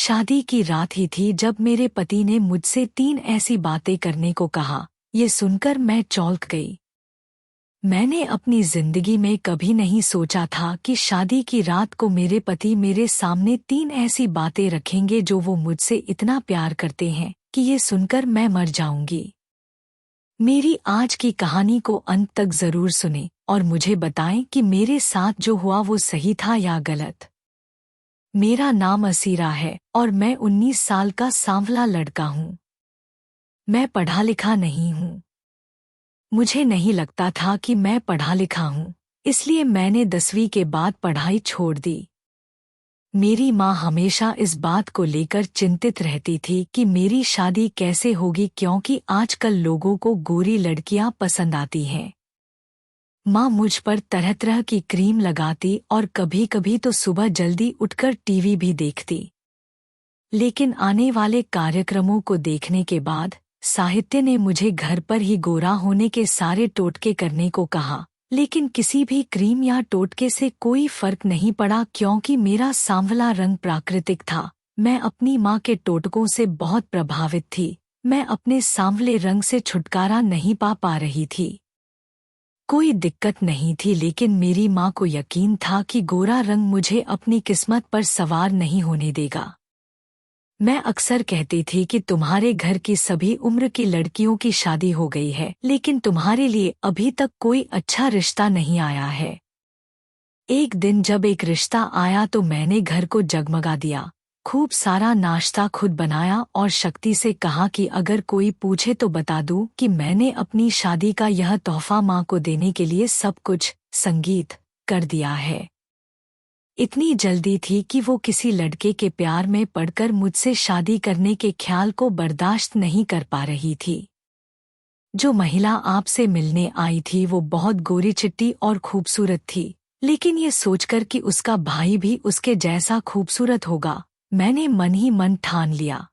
शादी की रात ही थी जब मेरे पति ने मुझसे 3 ऐसी बातें करने को कहा। ये सुनकर मैं चौंक गई। मैंने अपनी जिंदगी में कभी नहीं सोचा था कि शादी की रात को मेरे पति मेरे सामने 3 ऐसी बातें रखेंगे जो वो मुझसे इतना प्यार करते हैं कि ये सुनकर मैं मर जाऊंगी। मेरी आज की कहानी को अंत तक जरूर सुने और मुझे बताएं कि मेरे साथ जो हुआ वो सही था या गलत। मेरा नाम असीरा है और मैं 19 साल का सांवला लड़का हूँ। मैं पढ़ा लिखा नहीं हूँ। मुझे नहीं लगता था कि मैं पढ़ा लिखा हूँ, इसलिए मैंने 10वीं के बाद पढ़ाई छोड़ दी। मेरी माँ हमेशा इस बात को लेकर चिंतित रहती थी कि मेरी शादी कैसे होगी, क्योंकि आजकल लोगों को गोरी लड़कियां पसंद आती हैं। माँ मुझ पर तरह तरह की क्रीम लगाती और कभी कभी तो सुबह जल्दी उठकर टीवी भी देखती। लेकिन आने वाले कार्यक्रमों को देखने के बाद साहित्य ने मुझे घर पर ही गोरा होने के सारे टोटके करने को कहा, लेकिन किसी भी क्रीम या टोटके से कोई फर्क नहीं पड़ा क्योंकि मेरा सांवला रंग प्राकृतिक था। मैं अपनी माँ के टोटकों से बहुत प्रभावित थी। मैं अपने सांवले रंग से छुटकारा नहीं पा रही थी। कोई दिक्कत नहीं थी, लेकिन मेरी माँ को यकीन था कि गोरा रंग मुझे अपनी किस्मत पर सवार नहीं होने देगा। मैं अक्सर कहती थी कि तुम्हारे घर की सभी उम्र की लड़कियों की शादी हो गई है, लेकिन तुम्हारे लिए अभी तक कोई अच्छा रिश्ता नहीं आया है। एक दिन जब एक रिश्ता आया तो मैंने घर को जगमगा दिया, खूब सारा नाश्ता खुद बनाया और शक्ति से कहा कि अगर कोई पूछे तो बता दूं कि मैंने अपनी शादी का यह तोहफा माँ को देने के लिए सब कुछ संगीत कर दिया है। इतनी जल्दी थी कि वो किसी लड़के के प्यार में पड़कर मुझसे शादी करने के ख्याल को बर्दाश्त नहीं कर पा रही थी। जो महिला आपसे मिलने आई थी वो बहुत गोरी चिट्टी और खूबसूरत थी, लेकिन ये सोचकर कि उसका भाई भी उसके जैसा खूबसूरत होगा, मैंने मन ही मन ठान लिया।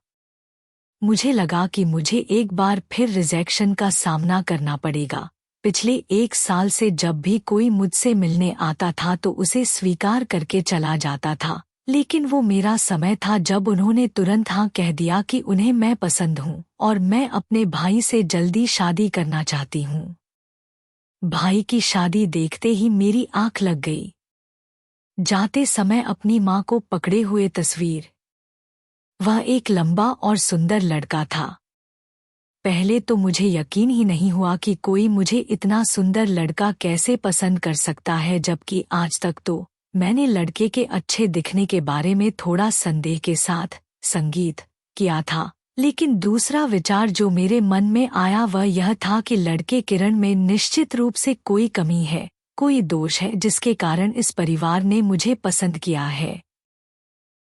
मुझे लगा कि मुझे एक बार फिर रिजेक्शन का सामना करना पड़ेगा। पिछले 1 साल से जब भी कोई मुझसे मिलने आता था तो उसे स्वीकार करके चला जाता था, लेकिन वो मेरा समय था जब उन्होंने तुरंत हाँ कह दिया कि उन्हें मैं पसंद हूँ और मैं अपने भाई से जल्दी शादी करना चाहती हूँ। भाई की शादी देखते ही मेरी आंख लग गई। जाते समय अपनी माँ को पकड़े हुए तस्वीर। वह एक लंबा और सुंदर लड़का था। पहले तो मुझे यकीन ही नहीं हुआ कि कोई मुझे इतना सुंदर लड़का कैसे पसंद कर सकता है, जबकि आज तक तो मैंने लड़के के अच्छे दिखने के बारे में थोड़ा संदेह के साथ संगीत किया था। लेकिन दूसरा विचार जो मेरे मन में आया वह यह था कि लड़के किरण में निश्चित रूप से कोई कमी है, कोई दोष है जिसके कारण इस परिवार ने मुझे पसंद किया है।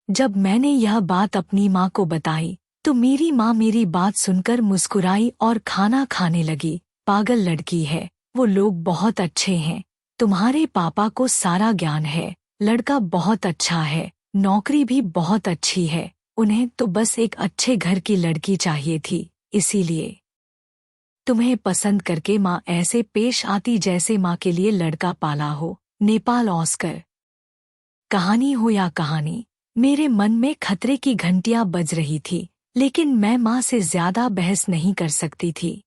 जब मैंने यह बात अपनी माँ को बताई तो मेरी माँ मेरी बात सुनकर मुस्कुराई और खाना खाने लगी। पागल लड़की है, वो लोग बहुत अच्छे हैं, तुम्हारे पापा को सारा ज्ञान है, लड़का बहुत अच्छा है, नौकरी भी बहुत अच्छी है, उन्हें तो बस एक अच्छे घर की लड़की चाहिए थी, इसीलिए तुम्हें पसंद करके माँ ऐसे पेश आती जैसे माँ के लिए लड़का पाला हो। नेपाल ऑस्कर। कहानी हो या कहानी, मेरे मन में खतरे की घंटियां बज रही थी, लेकिन मैं माँ से ज्यादा बहस नहीं कर सकती थी।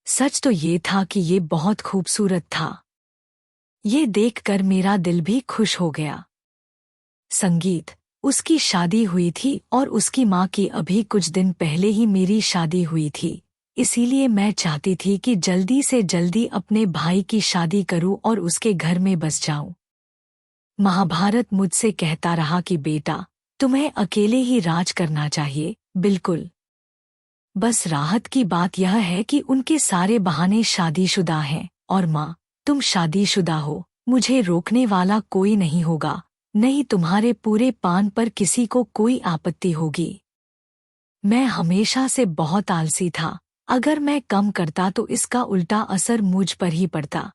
सच तो ये था कि ये बहुत खूबसूरत था। ये देखकर मेरा दिल भी खुश हो गया। संगीत, उसकी शादी हुई थी और उसकी माँ की अभी कुछ दिन पहले ही मेरी शादी हुई थी, इसीलिए मैं चाहती थी कि जल्दी से जल्दी अपने भाई की शादी करूं और उसके घर में बस जाऊं। महाभारत मुझसे कहता रहा कि बेटा, तुम्हें अकेले ही राज करना चाहिए। बिल्कुल। बस राहत की बात यह है कि उनके सारे बहाने शादीशुदा हैं और माँ, तुम शादीशुदा हो, मुझे रोकने वाला कोई नहीं होगा, नहीं तुम्हारे पूरे पान पर किसी को कोई आपत्ति होगी। मैं हमेशा से बहुत आलसी था, अगर मैं कम करता तो इसका उल्टा असर मुझ पर ही पड़ता।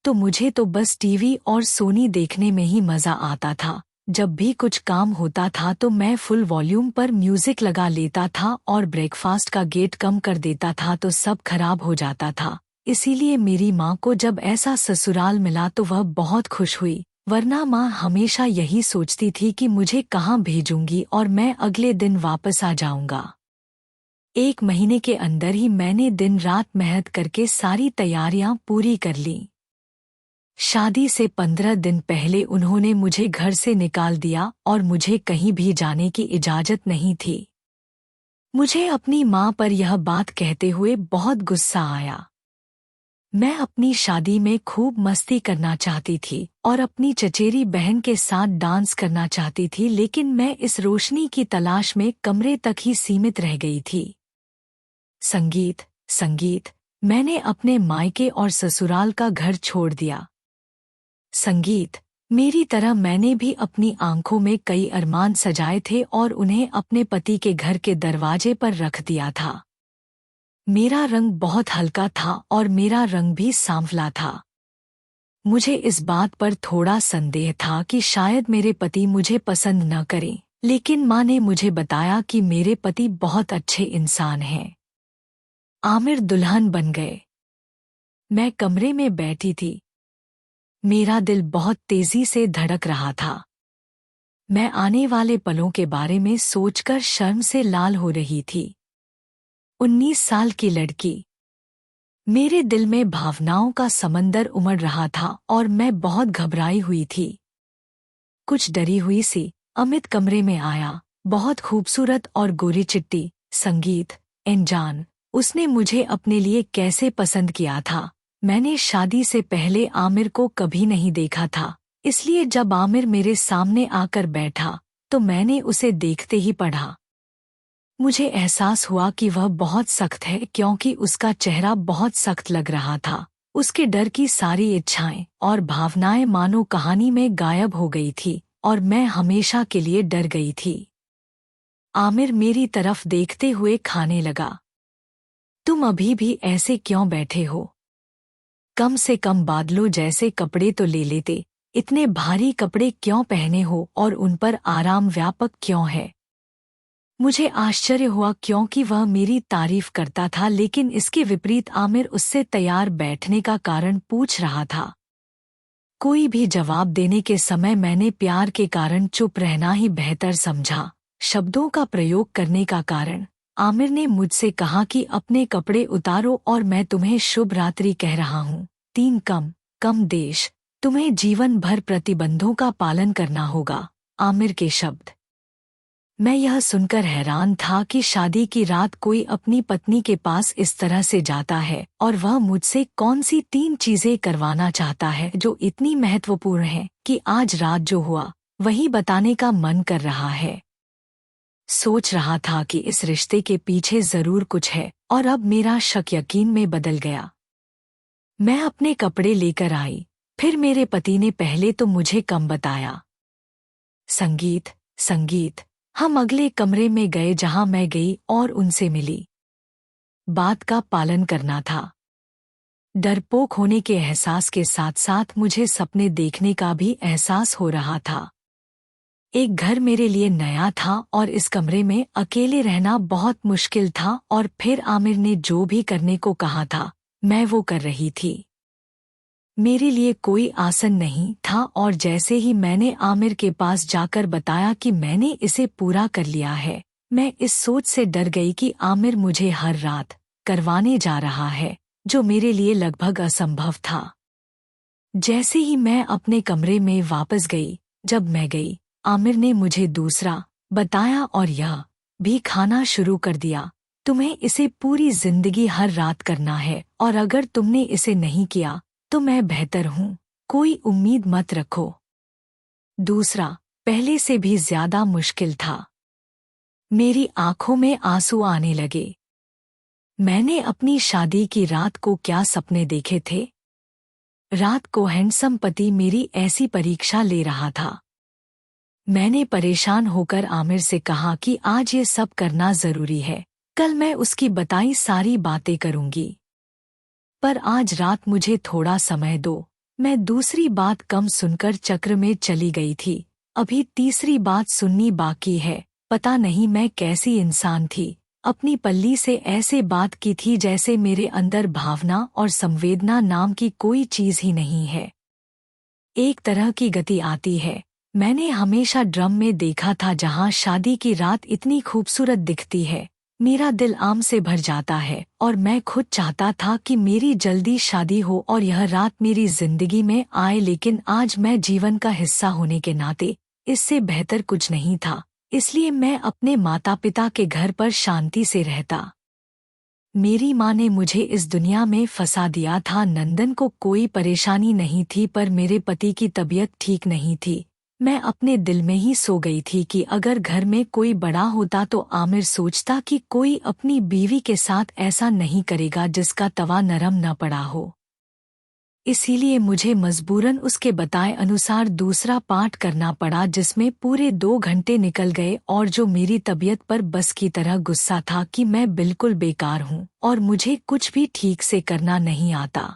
तो मुझे तो बस टीवी और सोनी देखने में ही मजा आता था। जब भी कुछ काम होता था तो मैं फुल वॉल्यूम पर म्यूजिक लगा लेता था और ब्रेकफास्ट का गेट कम कर देता था तो सब खराब हो जाता था। इसीलिए मेरी माँ को जब ऐसा ससुराल मिला तो वह बहुत खुश हुई। वरना माँ हमेशा यही सोचती थी कि मुझे कहाँ भेजूंगी और मैं अगले दिन वापस आ जाऊंगा। 1 महीने के अंदर ही मैंने दिन रात मेहनत करके सारी तैयारियां पूरी कर लीं। शादी से 15 दिन पहले उन्होंने मुझे घर से निकाल दिया और मुझे कहीं भी जाने की इजाजत नहीं थी। मुझे अपनी माँ पर यह बात कहते हुए बहुत गुस्सा आया। मैं अपनी शादी में खूब मस्ती करना चाहती थी और अपनी चचेरी बहन के साथ डांस करना चाहती थी, लेकिन मैं इस रोशनी की तलाश में कमरे तक ही सीमित रह गई थी। संगीत, संगीत, मैंने अपने मायके और ससुराल का घर छोड़ दिया। संगीत, मेरी तरह मैंने भी अपनी आंखों में कई अरमान सजाए थे और उन्हें अपने पति के घर के दरवाजे पर रख दिया था। मेरा रंग बहुत हल्का था और मेरा रंग भी सांवला था। मुझे इस बात पर थोड़ा संदेह था कि शायद मेरे पति मुझे पसंद न करें, लेकिन माँ ने मुझे बताया कि मेरे पति बहुत अच्छे इंसान हैं। आमिर दुल्हन बन गए। मैं कमरे में बैठी थी। मेरा दिल बहुत तेजी से धड़क रहा था। मैं आने वाले पलों के बारे में सोचकर शर्म से लाल हो रही थी। 19 साल की लड़की। मेरे दिल में भावनाओं का समंदर उमड़ रहा था और मैं बहुत घबराई हुई थी। कुछ डरी हुई सी अमित कमरे में आया। बहुत खूबसूरत और गोरी चिट्टी। संगीत, अनजान, उसने मुझे अपने लिए कैसे पसंद किया था। मैंने शादी से पहले आमिर को कभी नहीं देखा था, इसलिए जब आमिर मेरे सामने आकर बैठा तो मैंने उसे देखते ही पढ़ा। मुझे एहसास हुआ कि वह बहुत सख्त है, क्योंकि उसका चेहरा बहुत सख्त लग रहा था। उसके डर की सारी इच्छाएं और भावनाएं मानो कहानी में गायब हो गई थी और मैं हमेशा के लिए डर गई थी। आमिर मेरी तरफ देखते हुए खाने लगा। तुम अभी भी ऐसे क्यों बैठे हो? कम से कम बादलों जैसे कपड़े तो ले लेते। इतने भारी कपड़े क्यों पहने हो और उन पर आराम व्यापक क्यों है? मुझे आश्चर्य हुआ क्योंकि वह मेरी तारीफ करता था, लेकिन इसके विपरीत आमिर उससे तैयार बैठने का कारण पूछ रहा था। कोई भी जवाब देने के समय मैंने प्यार के कारण चुप रहना ही बेहतर समझा। शब्दों का प्रयोग करने का कारण, आमिर ने मुझसे कहा कि अपने कपड़े उतारो और मैं तुम्हें शुभ रात्रि कह रहा हूँ। 3 कम देश, तुम्हें जीवन भर प्रतिबंधों का पालन करना होगा। आमिर के शब्द। मैं यह सुनकर हैरान था कि शादी की रात कोई अपनी पत्नी के पास इस तरह से जाता है और वह मुझसे कौन सी 3 चीजें करवाना चाहता है जो इतनी महत्वपूर्ण है कि आज रात जो हुआ वही बताने का मन कर रहा है। सोच रहा था कि इस रिश्ते के पीछे जरूर कुछ है और अब मेरा शक यकीन में बदल गया। मैं अपने कपड़े लेकर आई, फिर मेरे पति ने पहले तो मुझे कम बताया। संगीत, संगीत, हम अगले कमरे में गए जहां मैं गई और उनसे मिली। बात का पालन करना था। डरपोक होने के एहसास के साथ साथ मुझे सपने देखने का भी एहसास हो रहा था। एक घर मेरे लिए नया था और इस कमरे में अकेले रहना बहुत मुश्किल था, और फिर आमिर ने जो भी करने को कहा था मैं वो कर रही थी। मेरे लिए कोई आसन नहीं था और जैसे ही मैंने आमिर के पास जाकर बताया कि मैंने इसे पूरा कर लिया है, मैं इस सोच से डर गई कि आमिर मुझे हर रात करवाने जा रहा है, जो मेरे लिए लगभग असंभव था। जैसे ही मैं अपने कमरे में वापस गई, जब मैं गई, आमिर ने मुझे दूसरा बताया और यह भी खाना शुरू कर दिया। तुम्हें इसे पूरी जिंदगी हर रात करना है और अगर तुमने इसे नहीं किया तो मैं बेहतर हूँ, कोई उम्मीद मत रखो। दूसरा पहले से भी ज्यादा मुश्किल था। मेरी आंखों में आंसू आने लगे। मैंने अपनी शादी की रात को क्या सपने देखे थे। रात को हैंडसम पति मेरी ऐसी परीक्षा ले रहा था। मैंने परेशान होकर आमिर से कहा कि आज ये सब करना जरूरी है, कल मैं उसकी बताई सारी बातें करूंगी, पर आज रात मुझे थोड़ा समय दो। मैं दूसरी बात कम सुनकर चक्र में चली गई थी। अभी तीसरी बात सुननी बाकी है। पता नहीं मैं कैसी इंसान थी, अपनी पल्ली से ऐसे बात की थी जैसे मेरे अंदर भावना और संवेदना नाम की कोई चीज ही नहीं है। एक तरह की गति आती है। मैंने हमेशा ड्रम में देखा था जहाँ शादी की रात इतनी खूबसूरत दिखती है। मेरा दिल आम से भर जाता है और मैं खुद चाहता था कि मेरी जल्दी शादी हो और यह रात मेरी जिंदगी में आए, लेकिन आज मैं जीवन का हिस्सा होने के नाते इससे बेहतर कुछ नहीं था। इसलिए मैं अपने माता पिता के घर पर शांति से रहता। मेरी माँ ने मुझे इस दुनिया में फंसा दिया था। नंदन को कोई परेशानी नहीं थी, पर मेरे पति की तबीयत ठीक नहीं थी। मैं अपने दिल में ही सो गई थी कि अगर घर में कोई बड़ा होता तो आमिर सोचता कि कोई अपनी बीवी के साथ ऐसा नहीं करेगा जिसका तवा नरम न पड़ा हो। इसीलिए मुझे मजबूरन उसके बताए अनुसार दूसरा पाठ करना पड़ा, जिसमें पूरे 2 घंटे निकल गए और जो मेरी तबीयत पर बस की तरह गुस्सा था कि मैं बिल्कुल बेकार हूँ और मुझे कुछ भी ठीक से करना नहीं आता।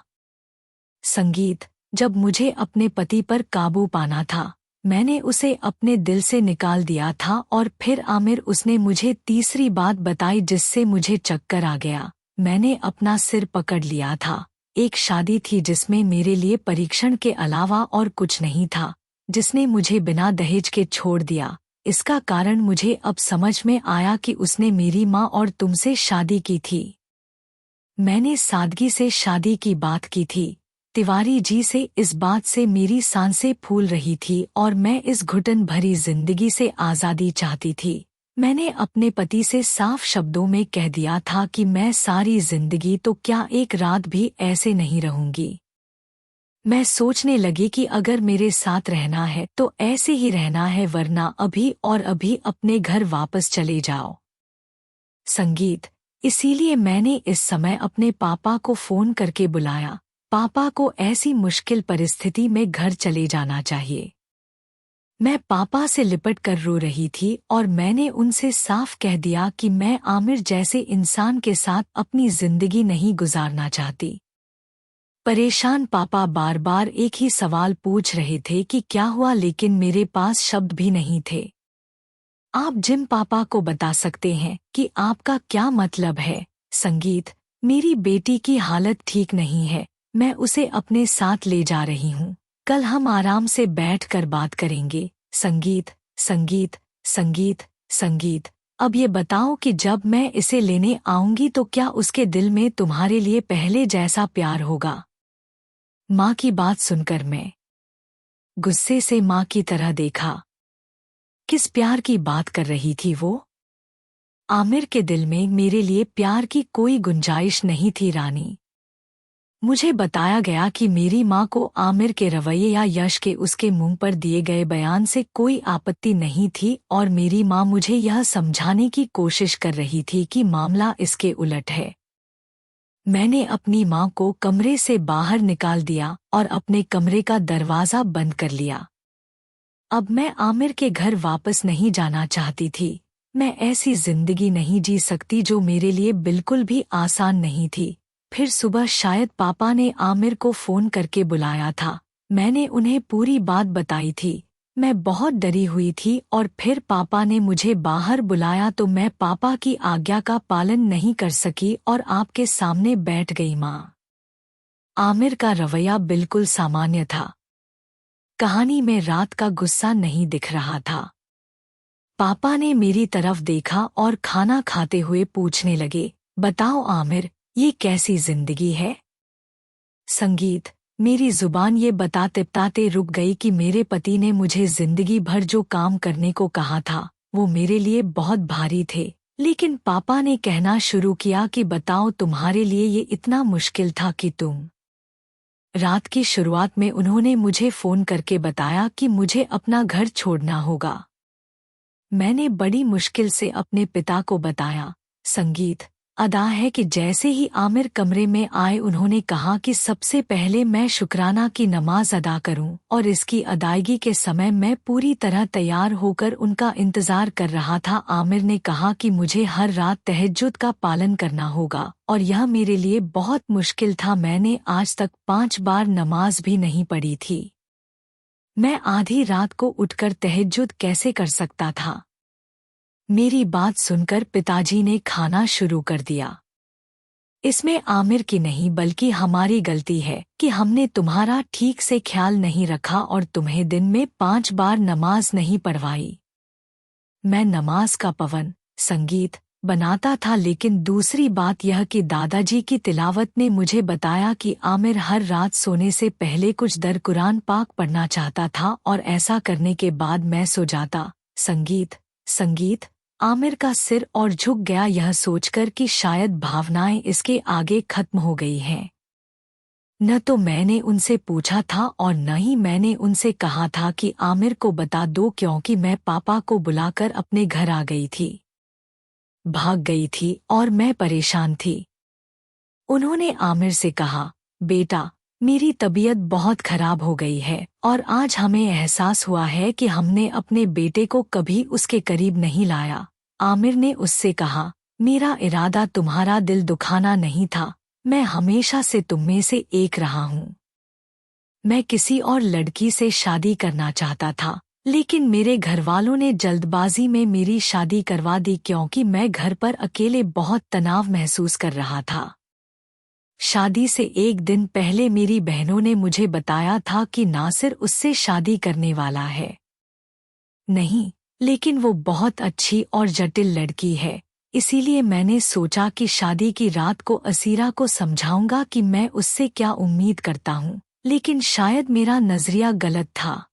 संगीत। जब मुझे अपने पति पर काबू पाना था, मैंने उसे अपने दिल से निकाल दिया था और फिर आमिर उसने मुझे तीसरी बात बताई जिससे मुझे चक्कर आ गया। मैंने अपना सिर पकड़ लिया था। एक शादी थी जिसमें मेरे लिए परीक्षण के अलावा और कुछ नहीं था, जिसने मुझे बिना दहेज के छोड़ दिया। इसका कारण मुझे अब समझ में आया कि उसने मेरी माँ और तुमसे शादी की थी। मैंने सादगी से शादी की बात की थी। तिवारी जी से इस बात से मेरी सांसें फूल रही थी और मैं इस घुटन भरी जिंदगी से आज़ादी चाहती थी। मैंने अपने पति से साफ शब्दों में कह दिया था कि मैं सारी जिंदगी तो क्या एक रात भी ऐसे नहीं रहूंगी। मैं सोचने लगी कि अगर मेरे साथ रहना है तो ऐसे ही रहना है, वरना अभी और अभी अपने घर वापस चले जाओ। संगीत। इसीलिए मैंने इस समय अपने पापा को फोन करके बुलाया। पापा को ऐसी मुश्किल परिस्थिति में घर चले जाना चाहिए। मैं पापा से लिपट कर रो रही थी और मैंने उनसे साफ कह दिया कि मैं आमिर जैसे इंसान के साथ अपनी जिंदगी नहीं गुजारना चाहती। परेशान पापा बार बार एक ही सवाल पूछ रहे थे कि क्या हुआ, लेकिन मेरे पास शब्द भी नहीं थे। आप जिम पापा को बता सकते हैं कि आपका क्या मतलब है। संगीत। मेरी बेटी की हालत ठीक नहीं है, मैं उसे अपने साथ ले जा रही हूँ। कल हम आराम से बैठकर बात करेंगे। संगीत। संगीत। संगीत। संगीत। अब ये बताओ कि जब मैं इसे लेने आऊंगी तो क्या उसके दिल में तुम्हारे लिए पहले जैसा प्यार होगा। माँ की बात सुनकर मैं गुस्से से माँ की तरह देखा। किस प्यार की बात कर रही थी वो? आमिर के दिल में मेरे लिए प्यार की कोई गुंजाइश नहीं थी रानी। मुझे बताया गया कि मेरी माँ को आमिर के रवैये या यश के उसके मुंह पर दिए गए बयान से कोई आपत्ति नहीं थी और मेरी माँ मुझे यह समझाने की कोशिश कर रही थी कि मामला इसके उलट है। मैंने अपनी माँ को कमरे से बाहर निकाल दिया और अपने कमरे का दरवाज़ा बंद कर लिया। अब मैं आमिर के घर वापस नहीं जाना चाहती थी। मैं ऐसी जिंदगी नहीं जी सकती जो मेरे लिए बिल्कुल भी आसान नहीं थी। फिर सुबह शायद पापा ने आमिर को फोन करके बुलाया था। मैंने उन्हें पूरी बात बताई थी। मैं बहुत डरी हुई थी और फिर पापा ने मुझे बाहर बुलाया तो मैं पापा की आज्ञा का पालन नहीं कर सकी और आपके सामने बैठ गई। माँ। आमिर का रवैया बिल्कुल सामान्य था। कहानी में रात का गुस्सा नहीं दिख रहा था। पापा ने मेरी तरफ देखा और खाना खाते हुए पूछने लगे, बताओ आमिर, ये कैसी जिंदगी है। संगीत। मेरी जुबान ये बताते बताते रुक गई कि मेरे पति ने मुझे जिंदगी भर जो काम करने को कहा था वो मेरे लिए बहुत भारी थे, लेकिन पापा ने कहना शुरू किया कि बताओ तुम्हारे लिए ये इतना मुश्किल था कि तुम। रात की शुरुआत में उन्होंने मुझे फोन करके बताया कि मुझे अपना घर छोड़ना होगा। मैंने बड़ी मुश्किल से अपने पिता को बताया। संगीत। अदा है कि जैसे ही आमिर कमरे में आए उन्होंने कहा कि सबसे पहले मैं शुक्राना की नमाज अदा करूं और इसकी अदायगी के समय मैं पूरी तरह तैयार होकर उनका इंतजार कर रहा था। आमिर ने कहा कि मुझे हर रात तहज्जुद का पालन करना होगा और यह मेरे लिए बहुत मुश्किल था। मैंने आज तक 5 बार नमाज भी नहीं पढ़ी थी। मैं आधी रात को उठकर तहज्जुद कैसे कर सकता था। मेरी बात सुनकर पिताजी ने खाना शुरू कर दिया। इसमें आमिर की नहीं बल्कि हमारी गलती है कि हमने तुम्हारा ठीक से ख्याल नहीं रखा और तुम्हें दिन में 5 बार नमाज नहीं पढ़वाई। मैं नमाज का पवन संगीत बनाता था, लेकिन दूसरी बात यह कि दादाजी की तिलावत ने मुझे बताया कि आमिर हर रात सोने से पहले कुछ दर कुरान पाक पढ़ना चाहता था और ऐसा करने के बाद मैं सो जाता। संगीत संगीत आमिर का सिर और झुक गया, यह सोचकर कि शायद भावनाएं इसके आगे खत्म हो गई हैं। न तो मैंने उनसे पूछा था और न ही मैंने उनसे कहा था कि आमिर को बता दो, क्योंकि मैं पापा को बुलाकर अपने घर आ गई थी, भाग गई थी और मैं परेशान थी। उन्होंने आमिर से कहा, बेटा मेरी तबीयत बहुत खराब हो गई है और आज हमें एहसास हुआ है कि हमने अपने बेटे को कभी उसके करीब नहीं लाया। आमिर ने उससे कहा, मेरा इरादा तुम्हारा दिल दुखाना नहीं था, मैं हमेशा से तुम में से एक रहा हूँ। मैं किसी और लड़की से शादी करना चाहता था, लेकिन मेरे घरवालों ने जल्दबाजी में मेरी शादी करवा दी क्योंकि मैं घर पर अकेले बहुत तनाव महसूस कर रहा था। शादी से एक दिन पहले मेरी बहनों ने मुझे बताया था कि नासिर उससे शादी करने वाला है। नहीं, लेकिन वो बहुत अच्छी और जटिल लड़की है, इसीलिए मैंने सोचा कि शादी की रात को असीरा को समझाऊंगा कि मैं उससे क्या उम्मीद करता हूँ, लेकिन शायद मेरा नजरिया गलत था।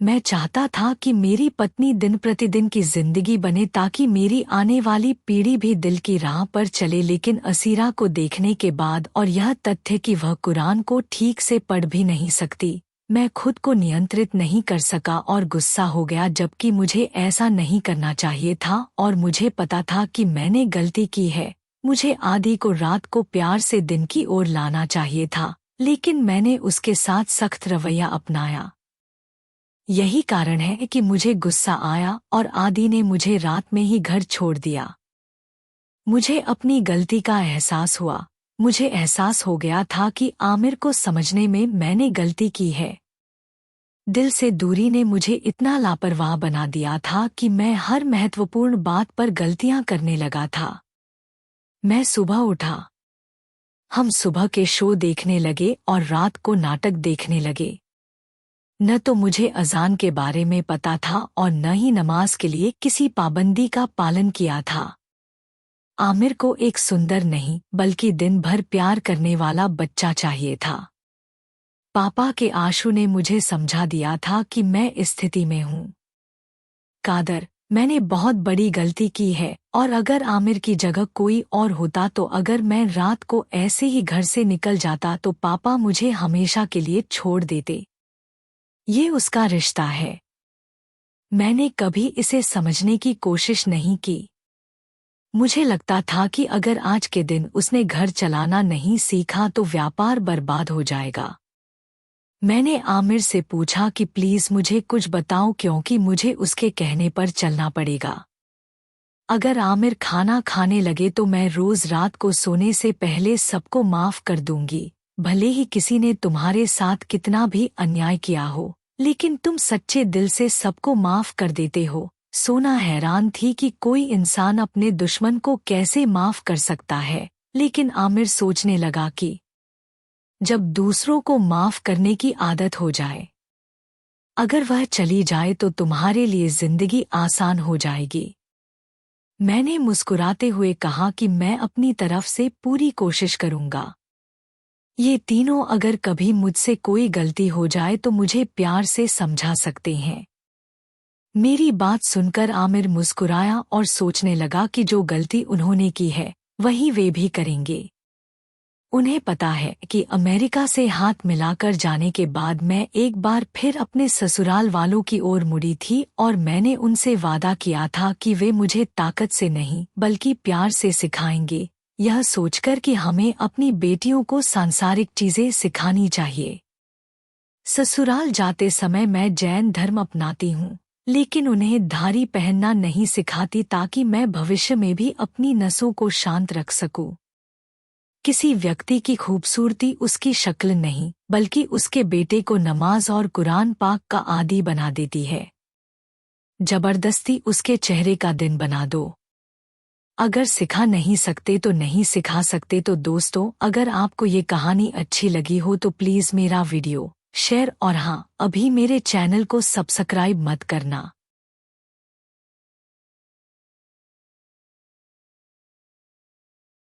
मैं चाहता था कि मेरी पत्नी दिन प्रतिदिन की जिंदगी बने ताकि मेरी आने वाली पीढ़ी भी दिल की राह पर चले, लेकिन असीरा को देखने के बाद और यह तथ्य कि वह कुरान को ठीक से पढ़ भी नहीं सकती, मैं खुद को नियंत्रित नहीं कर सका और गुस्सा हो गया, जबकि मुझे ऐसा नहीं करना चाहिए था और मुझे पता था कि मैंने गलती की है। मुझे आदि को रात को प्यार से दिन की ओर लाना चाहिए था, लेकिन मैंने उसके साथ सख्त रवैया अपनाया। यही कारण है कि मुझे गुस्सा आया और आदि ने मुझे रात में ही घर छोड़ दिया। मुझे अपनी गलती का एहसास हुआ। मुझे एहसास हो गया था कि आमिर को समझने में मैंने गलती की है। दिल से दूरी ने मुझे इतना लापरवाह बना दिया था कि मैं हर महत्वपूर्ण बात पर गलतियां करने लगा था। मैं सुबह उठा। हम सुबह के शो देखने लगे और रात को नाटक देखने लगे। न तो मुझे अजान के बारे में पता था और न ही नमाज के लिए किसी पाबंदी का पालन किया था। आमिर को एक सुंदर नहीं बल्कि दिन भर प्यार करने वाला बच्चा चाहिए था। पापा के आंसू ने मुझे समझा दिया था कि मैं इस स्थिति में हूँ। कादर, मैंने बहुत बड़ी गलती की है और अगर आमिर की जगह कोई और होता तो अगर मैं रात को ऐसे ही घर से निकल जाता तो पापा मुझे हमेशा के लिए छोड़ देते। ये उसका रिश्ता है। मैंने कभी इसे समझने की कोशिश नहीं की। मुझे लगता था कि अगर आज के दिन उसने घर चलाना नहीं सीखा तो व्यापार बर्बाद हो जाएगा। मैंने आमिर से पूछा कि प्लीज मुझे कुछ बताओ, क्योंकि मुझे उसके कहने पर चलना पड़ेगा। अगर आमिर खाना खाने लगे तो मैं रोज रात को सोने से पहले सबको माफ कर दूंगी, भले ही किसी ने तुम्हारे साथ कितना भी अन्याय किया हो, लेकिन तुम सच्चे दिल से सबको माफ कर देते हो। सोना हैरान थी कि कोई इंसान अपने दुश्मन को कैसे माफ कर सकता है, लेकिन आमिर सोचने लगा कि जब दूसरों को माफ करने की आदत हो जाए, अगर वह चली जाए तो तुम्हारे लिए जिंदगी आसान हो जाएगी। मैंने मुस्कुराते हुए कहा कि मैं अपनी तरफ से पूरी कोशिश करूंगा। ये तीनों अगर कभी मुझसे कोई गलती हो जाए तो मुझे प्यार से समझा सकते हैं। मेरी बात सुनकर आमिर मुस्कुराया और सोचने लगा कि जो गलती उन्होंने की है वही वे भी करेंगे। उन्हें पता है कि अमेरिका से हाथ मिलाकर जाने के बाद मैं एक बार फिर अपने ससुराल वालों की ओर मुड़ी थी और मैंने उनसे वादा किया था कि वे मुझे ताकत से नहीं बल्कि प्यार से सिखाएंगे, यह सोचकर कि हमें अपनी बेटियों को सांसारिक चीजें सिखानी चाहिए। ससुराल जाते समय मैं जैन धर्म अपनाती हूँ, लेकिन उन्हें धारी पहनना नहीं सिखाती ताकि मैं भविष्य में भी अपनी नसों को शांत रख सकूं। किसी व्यक्ति की खूबसूरती उसकी शक्ल नहीं बल्कि उसके बेटे को नमाज और कुरान पाक का आदी बना देती है। जबरदस्ती उसके चेहरे का दिन बना दो। अगर सिखा नहीं सकते तो नहीं सिखा सकते। तो दोस्तों, अगर आपको ये कहानी अच्छी लगी हो तो प्लीज़ मेरा वीडियो शेयर और हाँ, अभी मेरे चैनल को सब्सक्राइब मत करना।